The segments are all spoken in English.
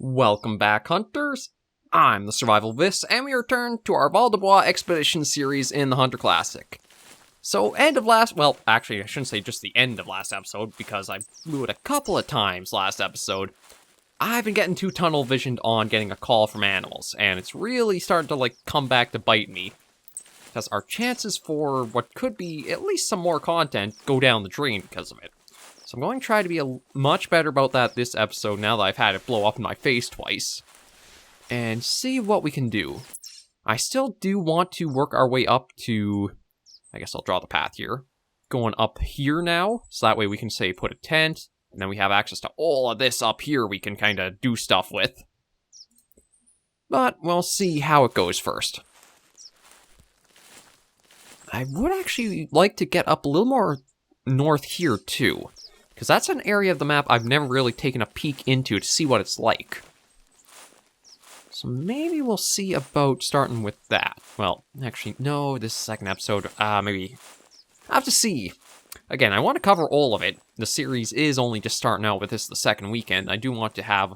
Welcome back, hunters! I'm the SurvivalVis, and we return to our Val-des-Bois expedition series in the Hunter Classic. So, well, actually, I shouldn't say just the end of last episode, because I blew it a couple of times last episode. I've been getting too tunnel visioned on getting a call from animals, and it's really starting to, come back to bite me. Because our chances for what could be at least some more content go down the drain because of it. So I'm going to try to be much better about that this episode now that I've had it blow up in my face twice. And see what we can do. I still do want to work our way up to... I guess I'll draw the path here. Going up here now, so that way we can, say, put a tent, and then we have access to all of this up here we can kind of do stuff with. But we'll see how it goes first. I would actually like to get up a little more north here, too. Because that's an area of the map I've never really taken a peek into to see what it's like. So maybe we'll see about starting with that. Well, actually, no, this is the second episode. Maybe... I have to see. Again, I want to cover all of it. The series is only just starting out with this the second weekend. I do want to have,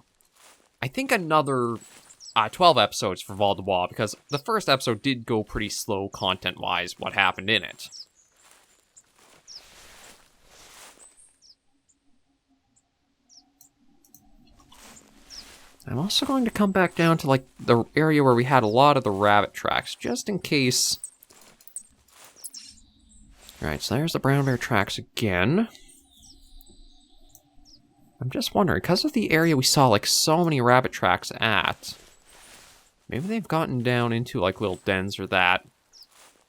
I think, another 12 episodes for Val-des-Bois, because the first episode did go pretty slow content-wise, what happened in it. I'm also going to come back down to, the area where we had a lot of the rabbit tracks, just in case... Alright, so there's the brown bear tracks again. I'm just wondering, because of the area we saw, so many rabbit tracks at... Maybe they've gotten down into, little dens or that.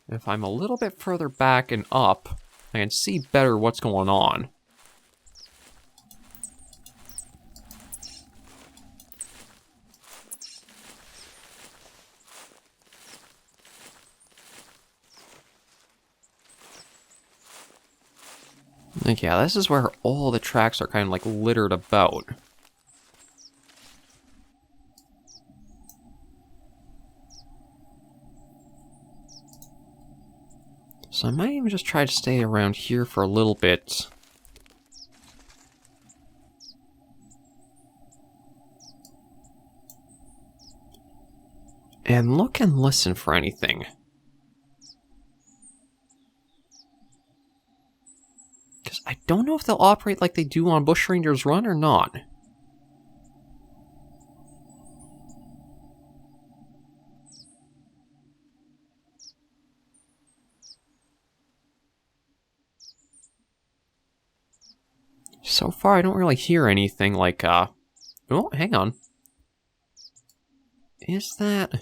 If I'm a little bit further back and up, I can see better what's going on. Yeah, this is where all the tracks are kind of, littered about. So I might even just try to stay around here for a little bit. And look and listen for anything. Because I don't know if they'll operate like they do on Bushrangers Run or not. So far, I don't really hear anything oh, hang on. Is that...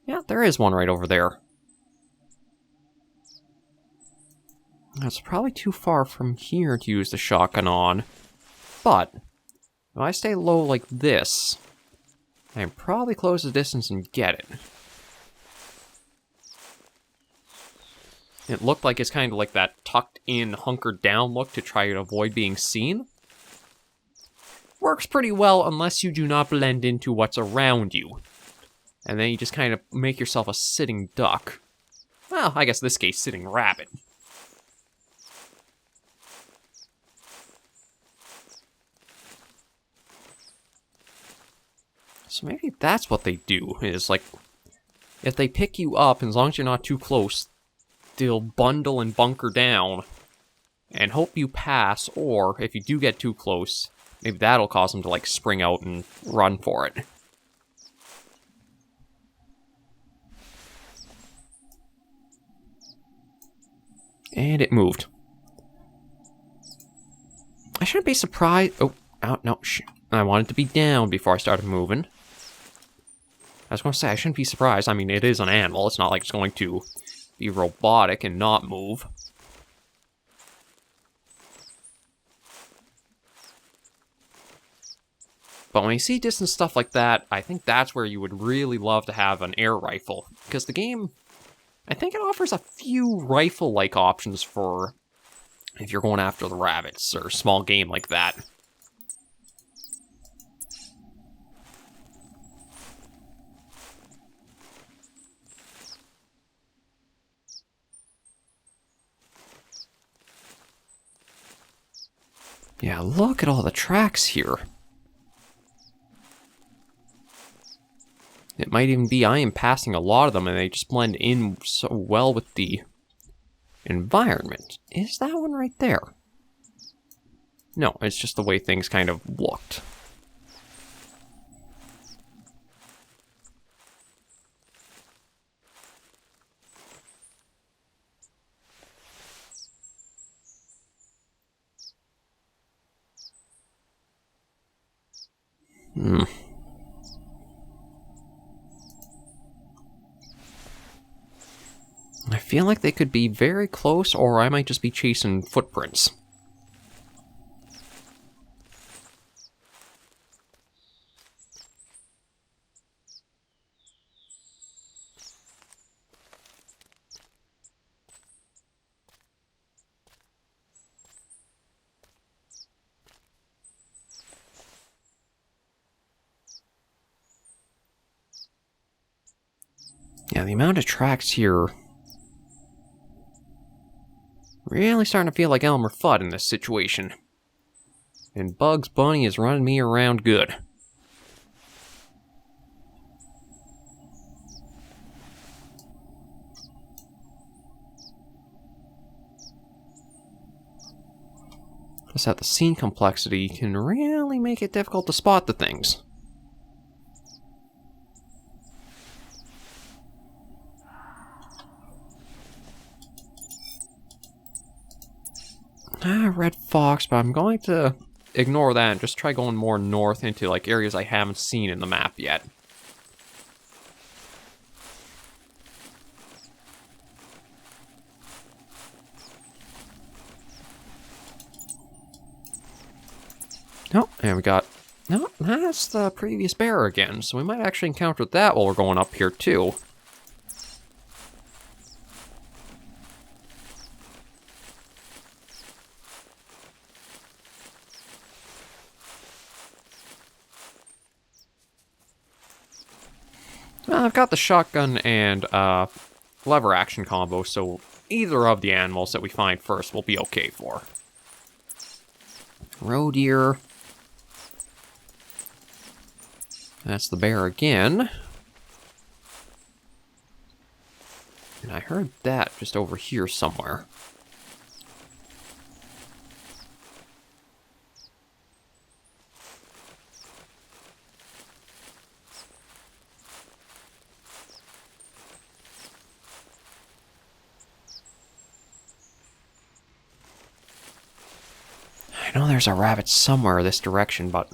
Yeah, there is one right over there. That's probably too far from here to use the shotgun on. But, if I stay low like this, I can probably close the distance and get it. It looked like it's kind of like that tucked-in, hunkered-down look to try to avoid being seen. Works pretty well unless you do not blend into what's around you. And then you just kind of make yourself a sitting duck. Well, I guess in this case, sitting rabbit. So maybe that's what they do, is if they pick you up, and as long as you're not too close, they'll bundle and bunker down, and hope you pass, or if you do get too close, maybe that'll cause them to, spring out and run for it. And it moved. I shouldn't be surprised... Oh, no, I wanted to be down before I started moving. I was going to say, I shouldn't be surprised. I mean, it is an animal. It's not like it's going to be robotic and not move. But when you see distant stuff like that, I think that's where you would really love to have an air rifle. Because the game, I think it offers a few rifle-like options for if you're going after the rabbits or small game like that. Yeah, look at all the tracks here. It might even be I am passing a lot of them and they just blend in so well with the environment. Is that one right there? No, it's just the way things kind of looked. I feel like they could be very close, or I might just be chasing footprints. Yeah, the amount of tracks here... really starting to feel like Elmer Fudd in this situation. And Bugs Bunny is running me around good. Plus that the scene complexity can really make it difficult to spot the things. Red Fox, but I'm going to ignore that and just try going more north into like areas I haven't seen in the map yet. Oh, and we got... no, that's the previous bear again, so we might actually encounter that while we're going up here too. Well, I've got the shotgun and lever action combo, so either of the animals that we find first will be okay for. Roe deer. That's the bear again. And I heard that just over here somewhere. I know there's a rabbit somewhere this direction, but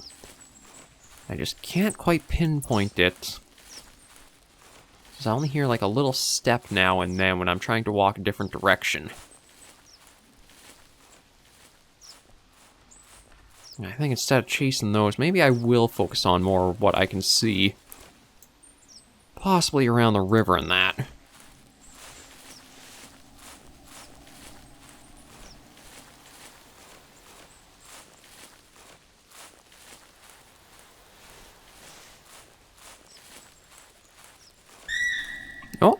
I just can't quite pinpoint it. Because I only hear like a little step now and then when I'm trying to walk a different direction. And I think instead of chasing those, maybe I will focus on more what I can see. Possibly around the river and that. Oh.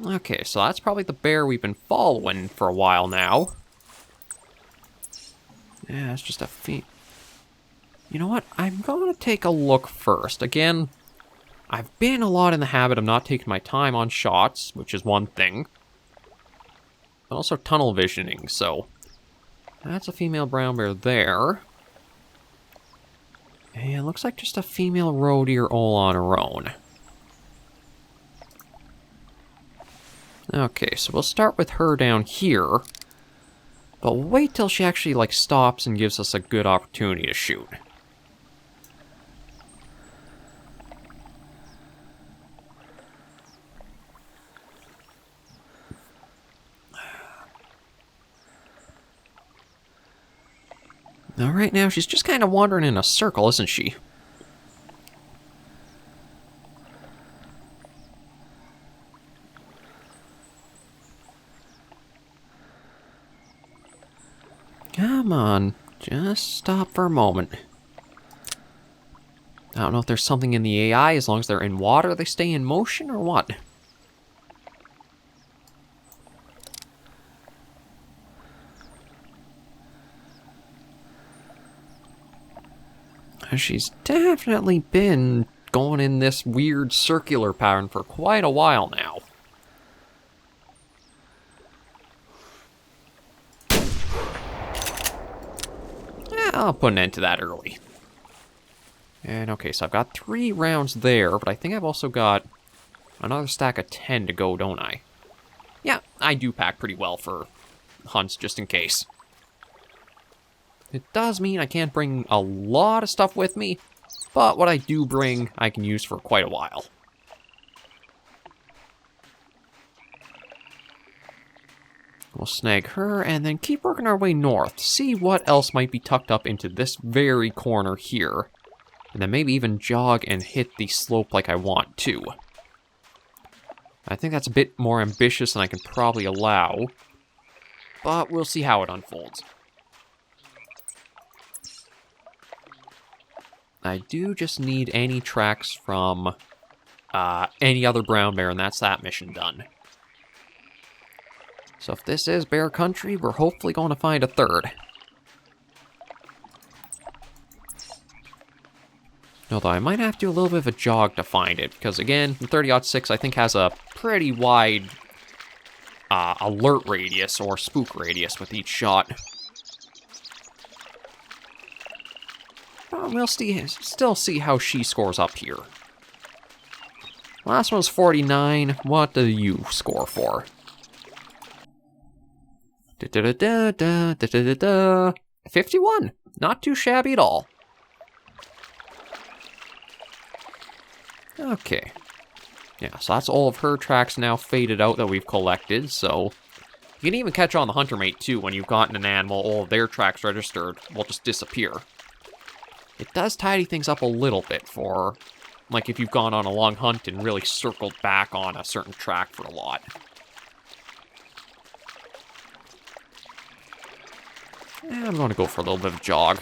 Okay, so that's probably the bear we've been following for a while now. Yeah, it's just a feet. You know what? I'm going to take a look first. Again, I've been a lot in the habit of not taking my time on shots, which is one thing. But also tunnel visioning, so... that's a female brown bear there. And it looks like just a female roe deer all on her own. Okay, so we'll start with her down here. But we'll wait till she actually, like, stops and gives us a good opportunity to shoot. Now, right now, she's just kind of wandering in a circle, isn't she? Come on, just stop for a moment. I don't know if there's something in the AI, as long as they're in water, they stay in motion, or what? She's definitely been going in this weird circular pattern for quite a while now. Yeah, I'll put an end to that early. And okay, so I've got 3 rounds there, but I think I've also got another stack of 10 to go, don't I? Yeah, I do pack pretty well for hunts, just in case. It does mean I can't bring a lot of stuff with me, but what I do bring, I can use for quite a while. We'll snag her, and then keep working our way north, see what else might be tucked up into this very corner here. And then maybe even jog and hit the slope like I want to. I think that's a bit more ambitious than I can probably allow, but we'll see how it unfolds. I do just need any tracks from any other brown bear, and that's that mission done. So if this is bear country, we're hopefully going to find a third. Although I might have to do a little bit of a jog to find it, because again, the 30-06 I think has a pretty wide alert radius or spook radius with each shot. But we'll still see how she scores up here. Last one's 49. What do you score for? 51. Not too shabby at all. Okay. Yeah, so that's all of her tracks now faded out that we've collected, so... You can even catch on the hunter mate, too, when you've gotten an animal, all of their tracks registered will just disappear. It does tidy things up a little bit for, like, if you've gone on a long hunt and really circled back on a certain track for a lot. And I'm going to go for a little bit of a jog.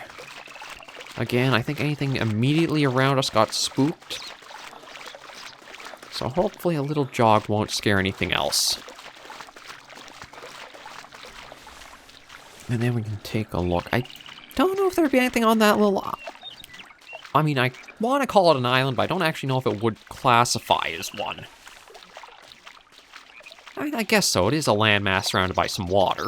Again, I think anything immediately around us got spooked. So hopefully a little jog won't scare anything else. And then we can take a look. I don't know if there'd be anything on that little... I mean, I want to call it an island, but I don't actually know if it would classify as one. I mean, I guess so. It is a landmass surrounded by some water.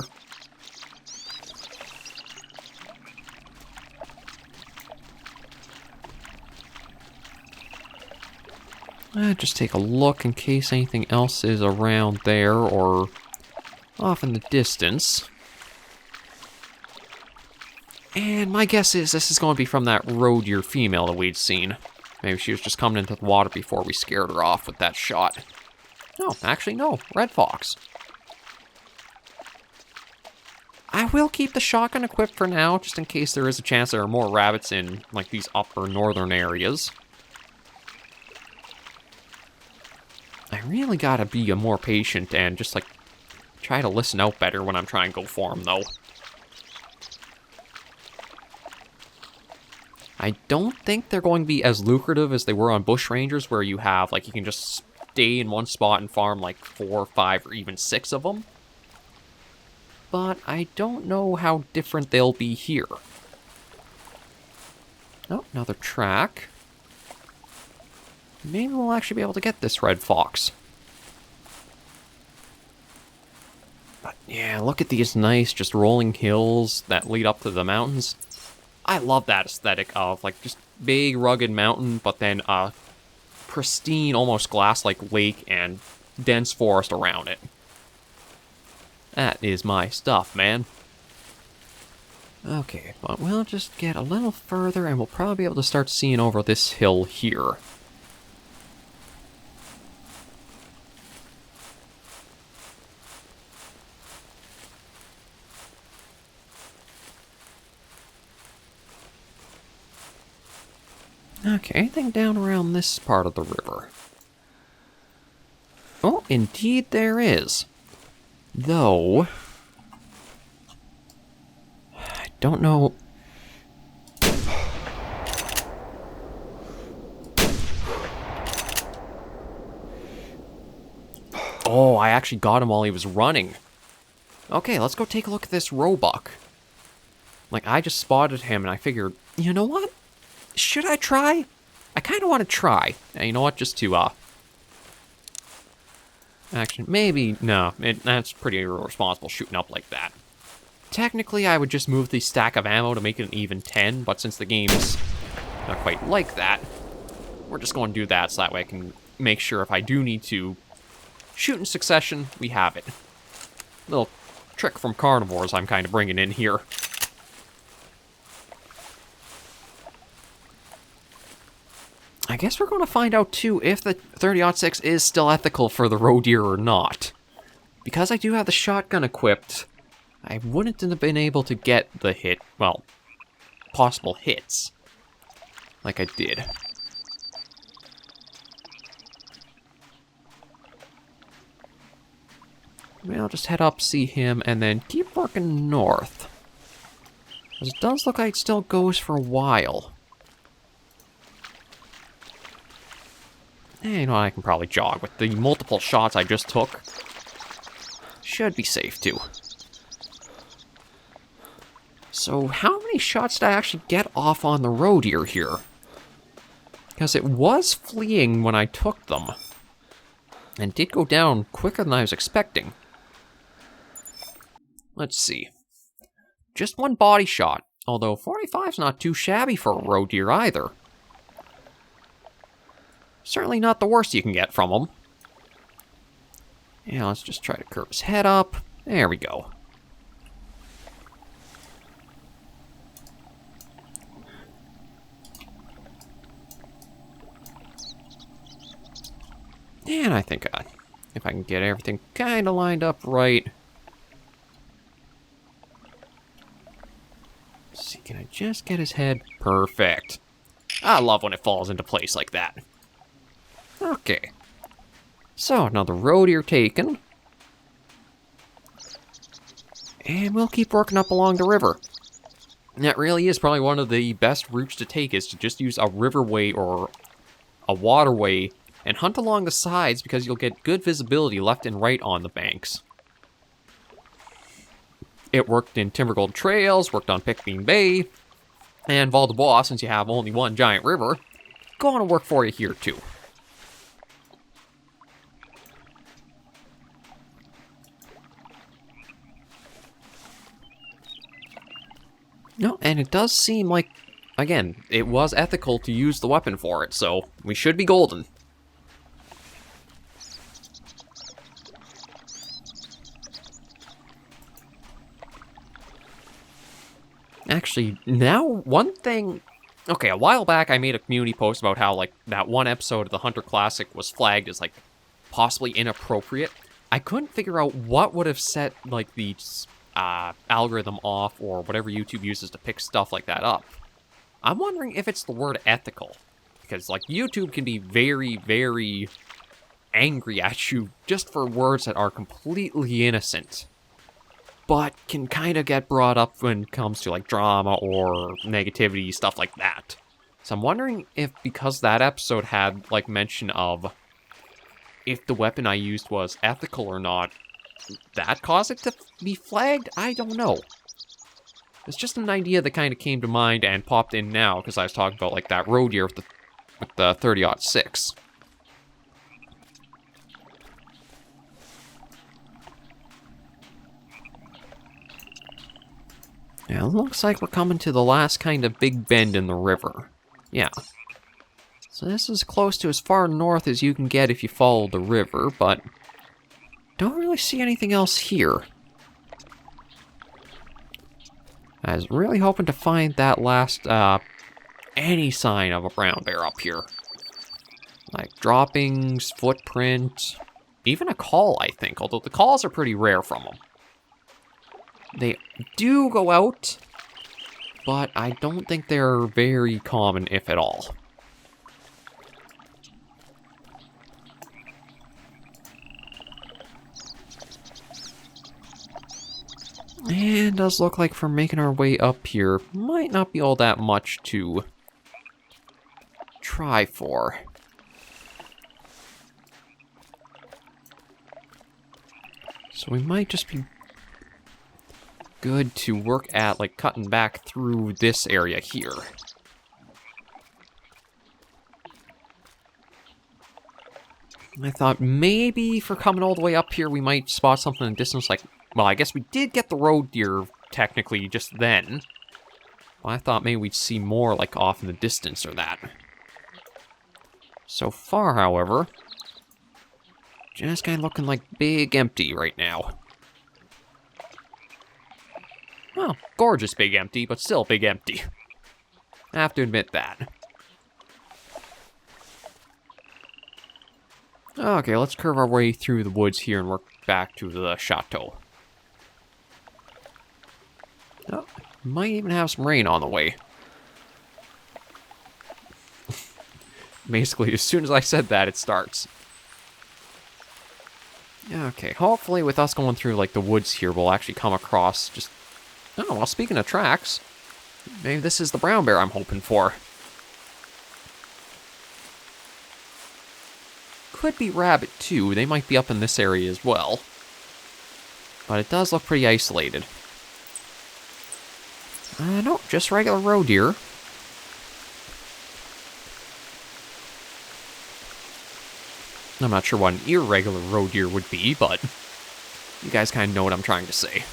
Just take a look in case anything else is around there or off in the distance. And my guess is this is going to be from that roe deer female that we'd seen. Maybe she was just coming into the water before we scared her off with that shot. No, actually no, red fox. I will keep the shotgun equipped for now, just in case there is a chance there are more rabbits in, like, these upper northern areas. I really gotta be more patient and just, like, try to listen out better when I'm trying to go for them, though. I don't think they're going to be as lucrative as they were on bush rangers, where you have, like, you can just stay in one spot and farm, like, 4, 5, or even 6 of them. But I don't know how different they'll be here. Oh, another track. Maybe we'll actually be able to get this red fox. But yeah, look at these nice, just rolling hills that lead up to the mountains. I love that aesthetic of, like, just big, rugged mountain, but then a pristine, almost glass-like lake and dense forest around it. That is my stuff, man. Okay, but we'll just get a little further and we'll probably be able to start seeing over this hill here. Okay, anything down around this part of the river? Oh, indeed there is. Though... I don't know... Oh, I actually got him while he was running. Okay, let's go take a look at this roebuck. Like, I just spotted him and I figured, you know what? Should I try? I kind of want to try. And you know what? Just to, actually, maybe, no. That's pretty irresponsible shooting up like that. Technically, I would just move the stack of ammo to make it an even 10, but since the game is not quite like that, we're just going to do that so that way I can make sure if I do need to shoot in succession, we have it. Little trick from carnivores I'm kind of bringing in here. I guess we're going to find out, too, if the 30-06 is still ethical for the roe deer or not. Because I do have the shotgun equipped, I wouldn't have been able to get the hit, well, possible hits, like I did. Maybe I'll just head up, see him, and then keep working north. It does look like it still goes for a while. And you know, I can probably jog with the multiple shots I just took. Should be safe, too. So, how many shots did I actually get off on the roe deer here? Because it was fleeing when I took them. And did go down quicker than I was expecting. Let's see. Just one body shot. Although 45's not too shabby for a roe deer either. Certainly not the worst you can get from him. Yeah, let's just try to curve his head up. There we go. And I think if I can get everything kind of lined up right. Let's see, can I just get his head? Perfect. I love when it falls into place like that. Okay. So, another roe deer taken. And we'll keep working up along the river. And that really is probably one of the best routes to take, is to just use a riverway or a waterway and hunt along the sides, because you'll get good visibility left and right on the banks. It worked in Timbergold Trails, worked on Pickbean Bay, and Val-des-Bois, since you have only one giant river, going to work for you here too. No, and it does seem like, again, it was ethical to use the weapon for it, so we should be golden. Actually, now, one thing... Okay, a while back I made a community post about how, like, that one episode of the Hunter Classic was flagged as, like, possibly inappropriate. I couldn't figure out what would have set, like, the algorithm off, or whatever YouTube uses to pick stuff like that up. I'm wondering if it's the word ethical. Because, like, YouTube can be very, very angry at you just for words that are completely innocent, but can kind of get brought up when it comes to, like, drama or negativity, stuff like that. So I'm wondering if, because that episode had, like, mention of if the weapon I used was ethical or not, that caused it to be flagged? I don't know. It's just an idea that kind of came to mind and popped in now, because I was talking about, like, that roe deer with the 30-06. Yeah, it looks like we're coming to the last kind of big bend in the river. Yeah. So this is close to as far north as you can get if you follow the river, but don't really see anything else here. I was really hoping to find that last, any sign of a brown bear up here. Like droppings, footprint, even a call, I think, although the calls are pretty rare from them. They do go out, but I don't think they're very common, if at all. And it does look like for making our way up here, might not be all that much to try for. So we might just be good to work at, like, cutting back through this area here. I thought maybe for coming all the way up here, we might spot something in the distance like... Well, I guess we did get the road deer, technically, just then. Well, I thought maybe we'd see more, like, off in the distance or that. So far, however, just kind of looking like big empty right now. Well, gorgeous big empty, but still big empty. I have to admit that. Okay, let's curve our way through the woods here and work back to the chateau. Oh, might even have some rain on the way. Basically, as soon as I said that, it starts. Okay, hopefully with us going through, like, the woods here, we'll actually come across just... Oh, well, speaking of tracks, maybe this is the brown bear I'm hoping for. Could be rabbit, too. They might be up in this area as well. But it does look pretty isolated. No, just regular roe deer. I'm not sure what an irregular roe deer would be, but you guys kind of know what I'm trying to say.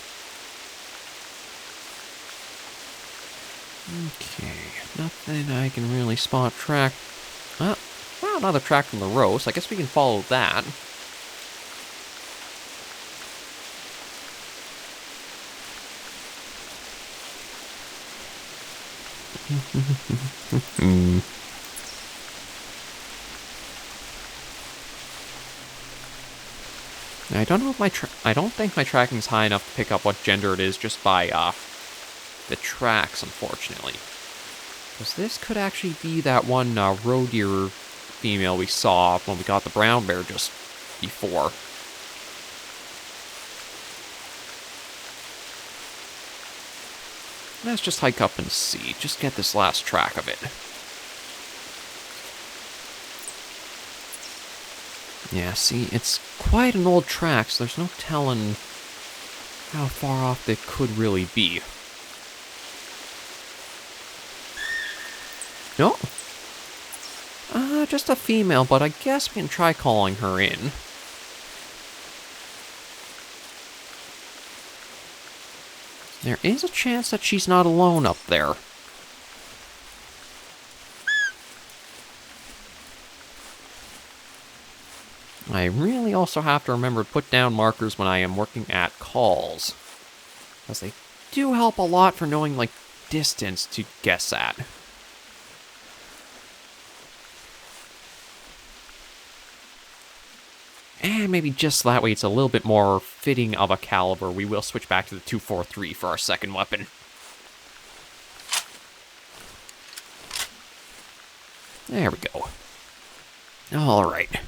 Okay, nothing I can really spot track. Well, another track from the roe, so I guess we can follow that. I don't know if I don't think my tracking's high enough to pick up what gender it is just by the tracks, unfortunately. Because this could actually be that one roe deer female we saw when we got the brown bear just before. Let's just hike up and see. Just get this last track of it. Yeah, see, it's quite an old track, so there's no telling how far off they could really be. No? Just a female, but I guess we can try calling her in. There is a chance that she's not alone up there. I really also have to remember to put down markers when I am working at calls, because they do help a lot for knowing, like, distance to guess at. And maybe just that way it's a little bit more fitting of a caliber, we will switch back to the 243 for our second weapon. There we go. Alright.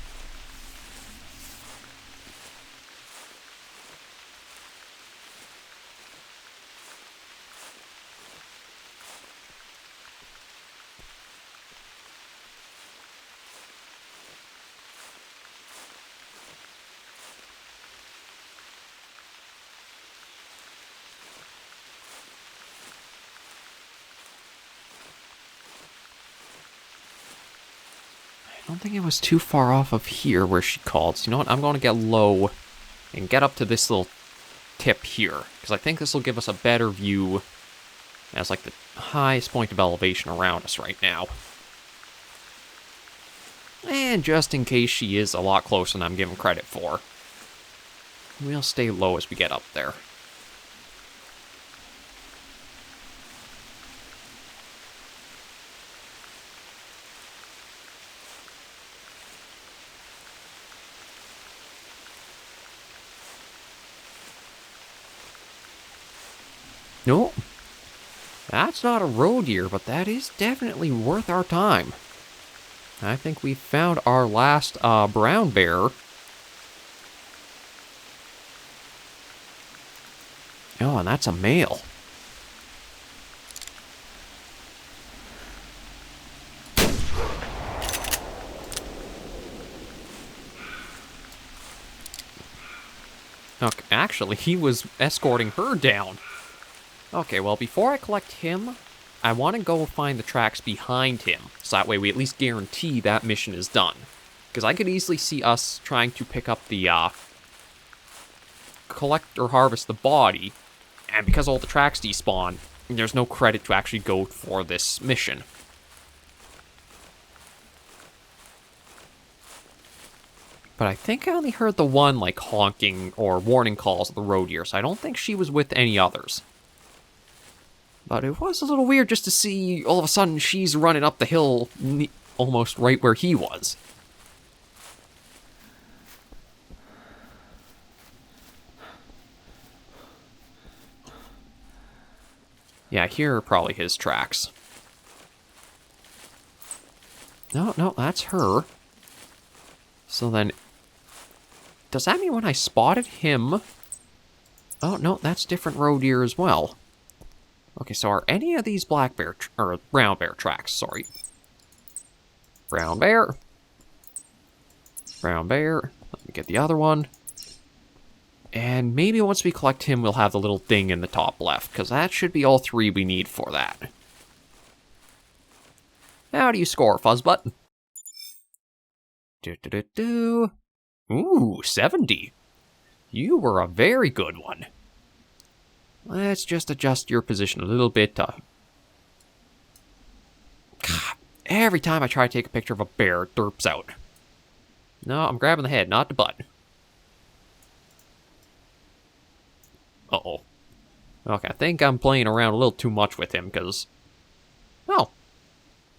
I don't think it was too far off of here where she called. So you know what? I'm going to get low and get up to this little tip here, because I think this will give us a better view as, like, the highest point of elevation around us right now. And just in case she is a lot closer than I'm giving credit for, we'll stay low as we get up there. No, that's not a roe deer, but that is definitely worth our time. I think we found our last brown bear. Oh, and that's a male. Okay, actually, he was escorting her down. Okay, well, before I collect him, I want to go find the tracks behind him, so that way we at least guarantee that mission is done. Because I could easily see us trying to pick up the, collect or harvest the body, and because all the tracks despawn, there's no credit to actually go for this mission. But I think I only heard the one, like, honking or warning calls at the road here, so I don't think she was with any others. But it was a little weird just to see all of a sudden she's running up the hill almost right where he was. Yeah, here are probably his tracks. No, that's her. So then, does that mean when I spotted him... Oh, no, that's different road here as well. Okay, so are any of these black bear, or brown bear tracks, sorry. Brown bear. Brown bear. Let me get the other one. And maybe once we collect him, we'll have the little thing in the top left, because that should be all 3 we need for that. How do you score, Fuzzbutt? Ooh, 70. You were a very good one. Let's just adjust your position a little bit. God, every time I try to take a picture of a bear, it derps out. No, I'm grabbing the head, not the butt. Uh-oh. Okay, I think I'm playing around a little too much with him, because... Oh.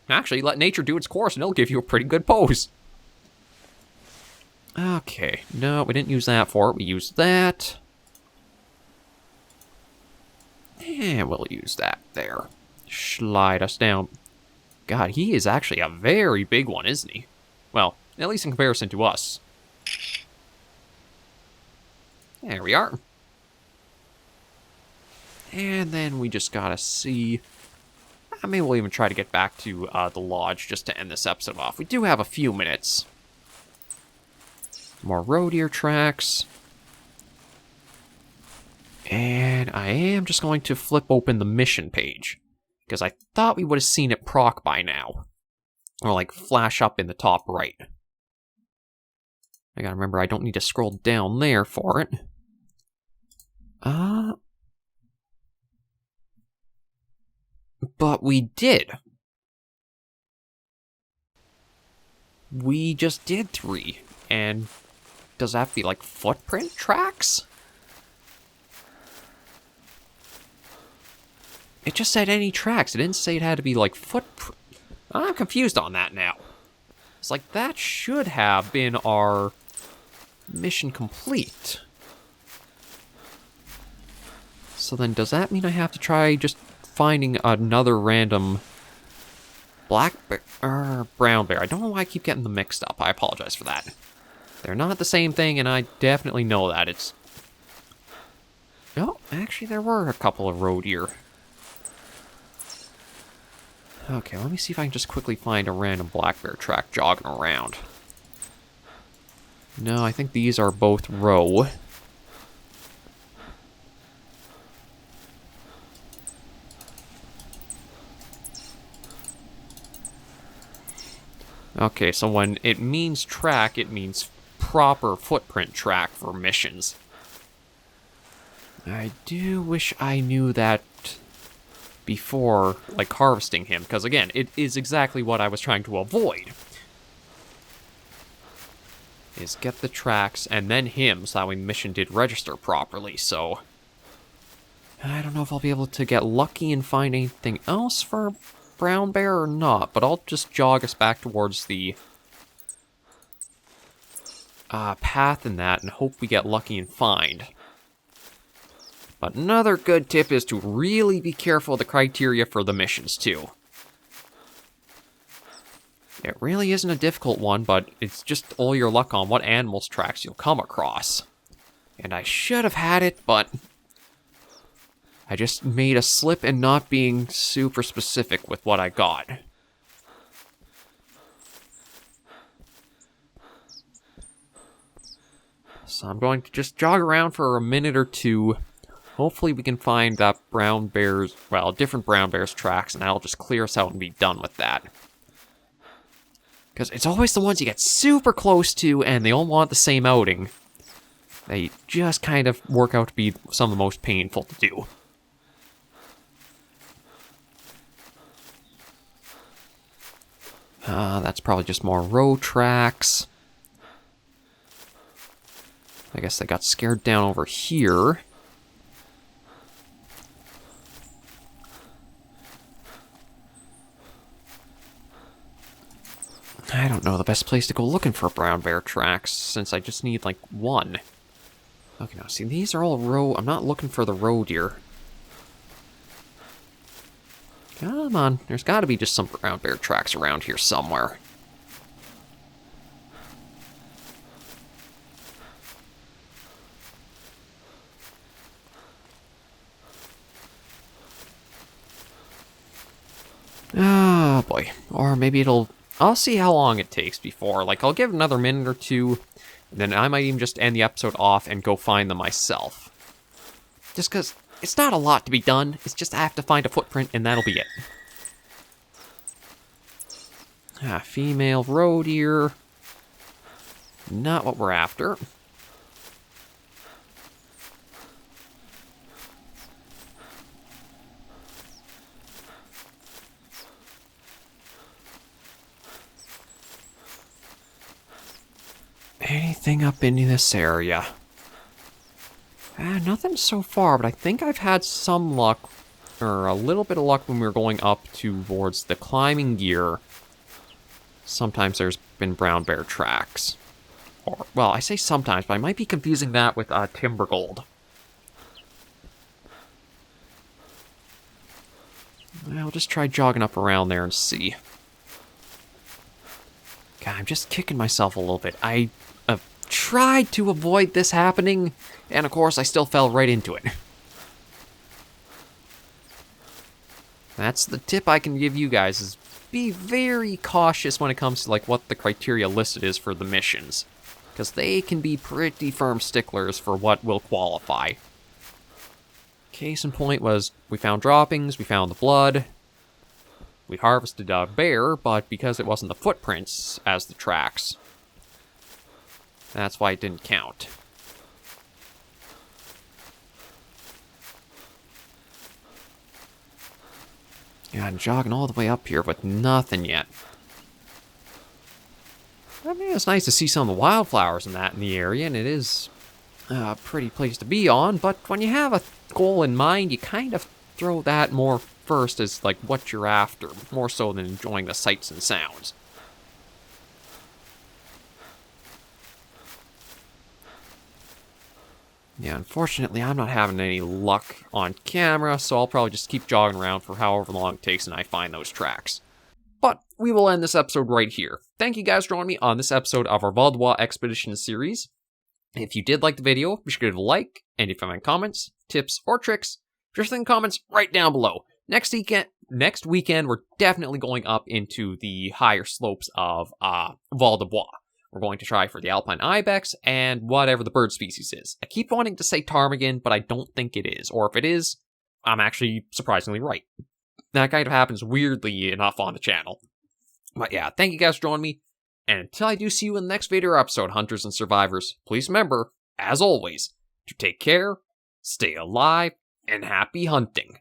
Actually, let nature do its course, and it'll give you a pretty good pose. Okay, no, we didn't use that for it. We used that. And we'll use that there. Slide us down. God, he is actually a very big one, isn't he? Well, at least in comparison to us. There we are. And then we just gotta see... maybe we'll even try to get back to the lodge just to end this episode off. We do have a few minutes. More road ear tracks. And I am just going to flip open the mission page, because I thought we would have seen it proc by now. Or like flash up in the top right. I gotta remember I don't need to scroll down there for it. But we did. We just did 3. And does that have to be like footprint tracks? It just said any tracks. It didn't say it had to be like footprint. I'm confused on that now. It's like that should have been our mission complete. So then does that mean I have to try just finding another random black bear or brown bear? I don't know why I keep getting them mixed up. I apologize for that. They're not the same thing, and I definitely know that. It's... No, actually there were a couple of road deer. Okay, let me see if I can just quickly find a random black bear track jogging around. No, I think these are both row. Okay, so when it means track, it means proper footprint track for missions. I do wish I knew that before, like, harvesting him, because again, it is exactly what I was trying to avoid. Is get the tracks, and then him, so that way the mission did register properly, so... I don't know if I'll be able to get lucky and find anything else for brown bear or not, but I'll just jog us back towards the path in that and hope we get lucky and find. But another good tip is to really be careful of the criteria for the missions, too. It really isn't a difficult one, but it's just all your luck on what animals tracks you'll come across. And I should have had it, but I just made a slip in not being super specific with what I got. So I'm going to just jog around for a minute or two. Hopefully we can find that brown bear's, well, different brown bear's tracks, and that'll just clear us out and be done with that. Because it's always the ones you get super close to and they all want the same outing. They just kind of work out to be some of the most painful to do. That's probably just more row tracks. I guess they got scared down over here. I don't know the best place to go looking for brown bear tracks, since I just need, like, one. Okay, now, see, these are all row... I'm not looking for the roe deer. Come on, there's gotta be just some brown bear tracks around here somewhere. Oh, boy. Or maybe it'll... I'll see how long it takes before. Like, I'll give it another minute or two, and then I might even just end the episode off and go find them myself. Just because it's not a lot to be done. It's just I have to find a footprint, and that'll be it. Female roe deer. Not what we're after. Anything up in this area? Nothing so far, but I think I've had some luck, or a little bit of luck when we were going up towards the climbing gear. Sometimes there's been brown bear tracks. Or, well, I say sometimes, but I might be confusing that with timber gold. I'll just try jogging up around there and see. God, I'm just kicking myself a little bit. I tried to avoid this happening, and of course I still fell right into it. That's the tip I can give you guys, is be very cautious when it comes to like what the criteria listed is for the missions, because they can be pretty firm sticklers for what will qualify. Case in point was, we found droppings, we found the blood, we harvested a bear, but because it wasn't the footprints as the tracks, that's why it didn't count. Yeah, I'm jogging all the way up here, but nothing yet. I mean, it's nice to see some of the wildflowers and that in the area, and it is a pretty place to be on, but when you have a goal in mind, you kind of throw that more first as, like, what you're after, more so than enjoying the sights and sounds. Yeah, unfortunately, I'm not having any luck on camera, so I'll probably just keep jogging around for however long it takes and I find those tracks. But we will end this episode right here. Thank you guys for joining me on this episode of our Val-des-Bois Expedition series. If you did like the video, be sure to give it a like, and if you have any comments, tips, or tricks, just leave comments right down below. Next weekend, we're definitely going up into the higher slopes of Val-des-Bois. We're going to try for the alpine ibex and whatever the bird species is. I keep wanting to say ptarmigan, but I don't think it is. Or if it is, I'm actually surprisingly right. That kind of happens weirdly enough on the channel. But yeah, thank you guys for joining me. And until I do see you in the next video or episode, Hunters and Survivors, please remember, as always, to take care, stay alive, and happy hunting.